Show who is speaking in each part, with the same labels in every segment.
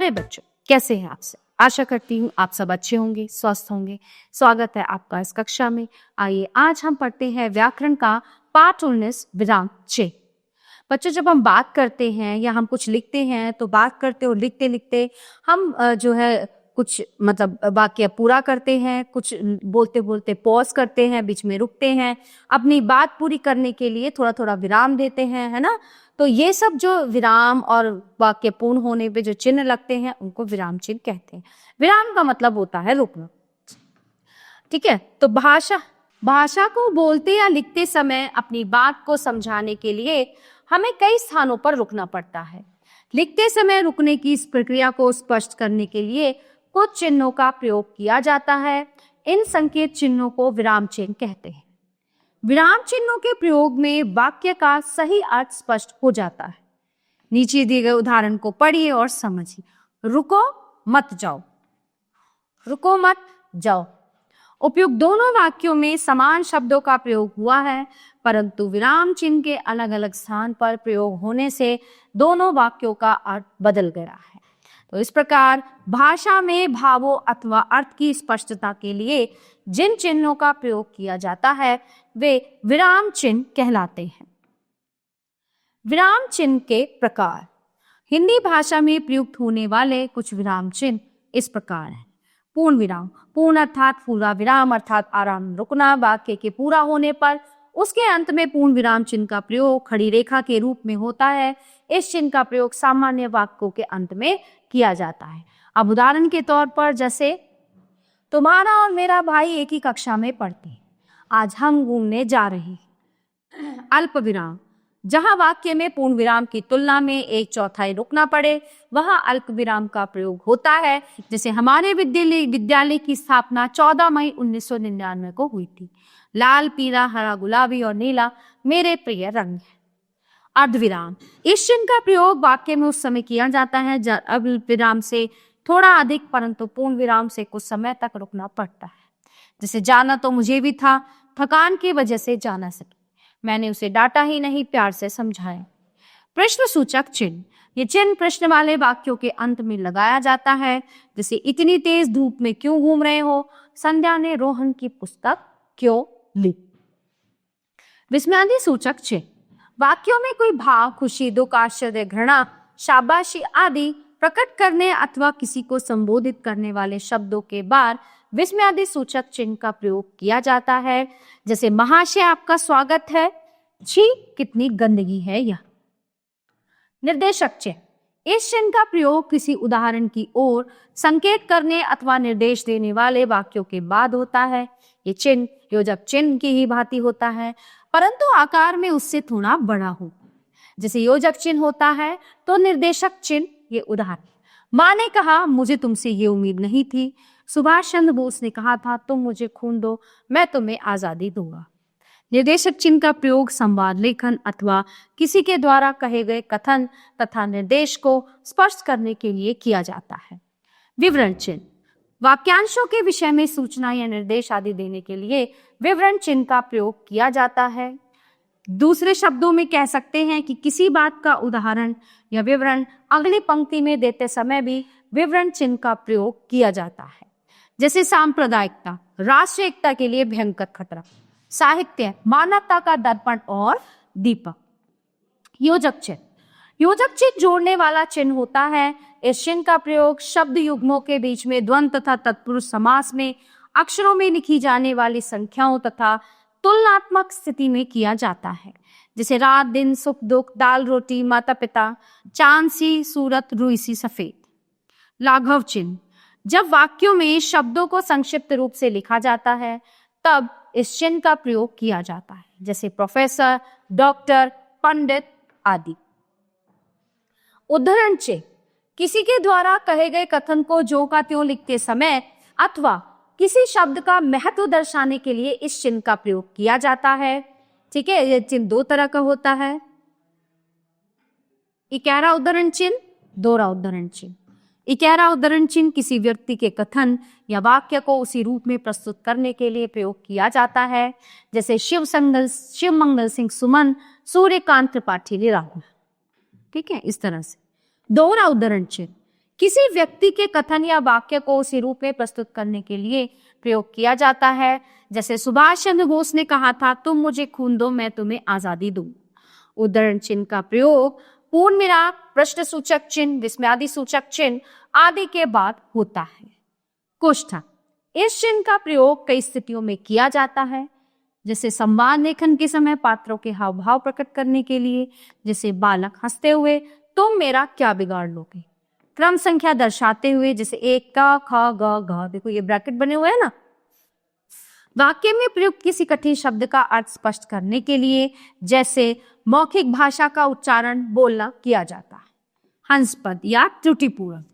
Speaker 1: प्यारे बच्चों, कैसे हैं आप सब? आशा करती हूँ आप सब अच्छे होंगे, स्वस्थ होंगे। स्वागत है आपका इस कक्षा में। आइए आज हम पढ़ते हैं व्याकरण का पाठ 19 विराम चे। बच्चों, जब हम बात करते हैं या हम कुछ लिखते हैं तो बात करते और लिखते लिखते हम जो है कुछ मतलब वाक्य पूरा करते हैं, कुछ बोलते बोलते पॉज करते हैं, बीच में रुकते हैं, अपनी बात पूरी करने के लिए थोड़ा थोड़ा विराम देते हैं, है ना। तो ये सब जो विराम और वाक्य पूर्ण होने पे जो चिन्ह लगते हैं उनको विराम चिन्ह कहते हैं। विराम का मतलब होता है रुकना। ठीक है, तो भाषा को बोलते या लिखते समय अपनी बात को समझाने के लिए हमें कई स्थानों पर रुकना पड़ता है। लिखते समय रुकने की इस प्रक्रिया को स्पष्ट करने के लिए कुछ चिन्हों का प्रयोग किया जाता है। इन संकेत चिन्हों को विराम चिन्ह कहते हैं। विराम चिन्हों के प्रयोग में वाक्य का सही अर्थ स्पष्ट हो जाता है। नीचे दिए गए उदाहरण को पढ़िए और समझिए। रुको मत जाओ, रुको मत जाओ। उपयुक्त दोनों वाक्यों में समान शब्दों का प्रयोग हुआ है, परंतु विराम चिन्ह के अलग अलग स्थान पर प्रयोग होने से दोनों वाक्यों का अर्थ बदल गया है। तो इस प्रकार भाषा में भावों अथवा अर्थ की स्पष्टता के लिए जिन चिन्हों का प्रयोग किया जाता है वे विराम चिन्ह कहलाते हैं। विराम चिन्ह के प्रकार। हिंदी भाषा में प्रयुक्त होने वाले कुछ विराम चिन्ह इस प्रकार हैं। पूर्ण विराम। पूर्ण अर्थात पूरा विराम अर्थात आराम रुकना। वाक्य के पूरा होने पर उसके अंत में पूर्ण विराम चिन्ह का प्रयोग खड़ी रेखा के रूप में होता है। इस चिन्ह का प्रयोग सामान्य वाक्यों के अंत में किया जाता है। अब उदाहरण के तौर पर जैसे तुम्हारा और मेरा भाई एक ही कक्षा में पढ़ते हैं, आज हम घूमने जा रहे हैं। अल्प विराम। जहां वाक्य में पूर्ण विराम की तुलना में 1/4 रुकना पड़े वहां अल्प विराम का प्रयोग होता है। जैसे हमारे विद्यालय की स्थापना 14 मई 1999 को हुई थी। लाल, पीला, हरा, गुलाबी और नीला मेरे प्रिय रंग है। अर्धविराम। इस चिन्ह का प्रयोग वाक्य में उस समय किया जाता है जब अल्प विराम से थोड़ा अधिक परंतु पूर्ण विराम से कुछ समय तक रुकना पड़ता है। जैसे जाना तो मुझे भी था, थकान की वजह से जा ना सकी, मैंने उसे डांटा ही नहीं, प्यार से समझाया। प्रश्न सूचक चिन्ह। ये चिन्ह प्रश्न वाले वाक्यों के अंत में लगाया जाता है। जैसे इतनी तेज धूप में क्यों घूम रहे हो, संध्या ने रोहन की पुस्तक क्यों ली। विस्मयादि सूचक चिन्ह। वाक्यों में कोई भाव, खुशी, दुख, आश्चर्य, घृणा, शाबाशी आदि प्रकट करने अथवा किसी को संबोधित करने वाले शब्दों के बाद विस्मयादि सूचक चिन्ह का प्रयोग किया जाता है। जैसे महाशय आपका स्वागत है, छी कितनी गंदगी है यह। निर्देशक चिन्ह। इस चिन्ह का प्रयोग किसी उदाहरण की ओर संकेत करने अथवा निर्देश देने वाले वाक्यों के बाद होता है। ये चिन्ह योजक चिन्ह की ही भांति होता है परंतु आकार में उससे थोड़ा बड़ा हो। जैसे योजक चिन्ह होता है तो निर्देशक चिन्ह ये उदाहरण। माँ ने कहा मुझे तुमसे ये उम्मीद नहीं थी। सुभाष चंद्र बोस ने कहा था तुम मुझे खून दो मैं तुम्हें आजादी दूंगा। निर्देशक चिन्ह का प्रयोग संवाद लेखन अथवा किसी के द्वारा कहे गए कथन तथा निर्देश को स्पष्ट करने के लिए किया जाता है। विवरण चिन्ह। वाक्यांशों के विषय में सूचना या निर्देश आदि देने के लिए विवरण चिन्ह का प्रयोग किया जाता है। दूसरे शब्दों में कह सकते हैं कि किसी बात का उदाहरण या विवरण अगली पंक्ति में देते समय भी विवरण चिन्ह का प्रयोग किया जाता है। जैसे सांप्रदायिकता, राष्ट्रीय एकता के लिए भयंकर खतरा। साहित्य, मानवता का दर्पण और दीपक। योजक चिन्ह। योजक चिन्ह जोड़ने वाला चिन्ह होता है। इस चिन्ह का प्रयोग शब्द युग्मों के बीच में द्वंद्व तथा तत्पुरुष समास में अक्षरों में लिखी जाने वाली संख्याओं तथा तुलनात्मक स्थिति में किया जाता है। जैसे रात दिन, सुख दुख, दाल रोटी, माता पिता, चांद सी सूरत, रुई सी सफेद। लाघव चिन्ह। जब वाक्यों में शब्दों को संक्षिप्त रूप से लिखा जाता है तब इस चिन्ह का प्रयोग किया जाता है। जैसे प्रोफेसर, डॉक्टर, पंडित आदि। उद्धरण चिन्ह। किसी के द्वारा कहे गए कथन को ज्यों का त्यों लिखते समय अथवा किसी शब्द का महत्व दर्शाने के लिए इस चिन्ह का प्रयोग किया जाता है। ठीक है, यह चिन्ह दो तरह का होता है। इक्यारा उद्धरण चिन्ह, दोहरा उद्धरण चिन्ह। इक्यारा उद्धरण चिन्ह किसी व्यक्ति के कथन या वाक्य को उसी रूप में प्रस्तुत करने के लिए प्रयोग किया जाता है। जैसे शिव मंगल सिंह सुमन, सूर्यकांत त्रिपाठी राहुल। ठीक है, इस तरह से। दोहरा उद्धरण चिन्ह किसी व्यक्ति के कथन या वाक्य को उसी रूप में प्रस्तुत करने के लिए प्रयोग किया जाता है। जैसे सुभाष चंद्र बोस ने कहा था, तुम मुझे खून दो मैं तुम्हें आजादी दूं। उद्धरण चिन्ह का प्रयोग पूर्ण विराम, प्रश्न सूचक चिन्ह, विस्मयादि सूचक चिन्ह आदि के बाद होता है। कोष्ठक, इस चिन्ह का प्रयोग कई स्थितियों में किया जाता है, जैसे संवाद लेखन के समय पात्रों के हाव भाव प्रकट करने के लिए, जैसे बालक हंसते हुए तुम मेरा क्या बिगाड़ लोगे, क्रम संख्या दर्शाते हुए जैसे 1 क ख ग घ, देखो ये ब्रैकेट बने हुए हैं ना। वाक्य में प्रयुक्त किसी कठिन शब्द का अर्थ स्पष्ट करने के लिए, जैसे मौखिक भाषा का उच्चारण बोलना किया जाता है। हंसपद या त्रुटिपूर्वक,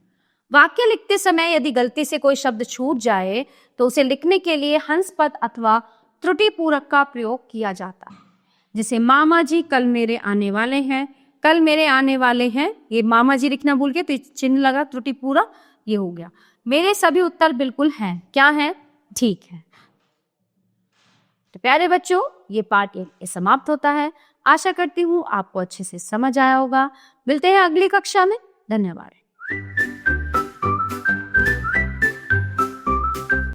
Speaker 1: वाक्य लिखते समय यदि गलती से कोई शब्द छूट जाए तो उसे लिखने के लिए हंसपद अथवा त्रुटिपूरक का प्रयोग किया जाता है। जैसे मामा जी कल मेरे आने वाले हैं, कल मेरे आने वाले हैं, ये मामा जी लिखना भूल गए तो चिन्ह लगा त्रुटिपूरक, ये हो गया। मेरे सभी उत्तर बिल्कुल हैं, क्या है, ठीक है। तो प्यारे बच्चों, ये पाठ ये समाप्त होता है। आशा करती हूँ आपको अच्छे से समझ आया होगा। मिलते हैं अगली कक्षा में। धन्यवाद।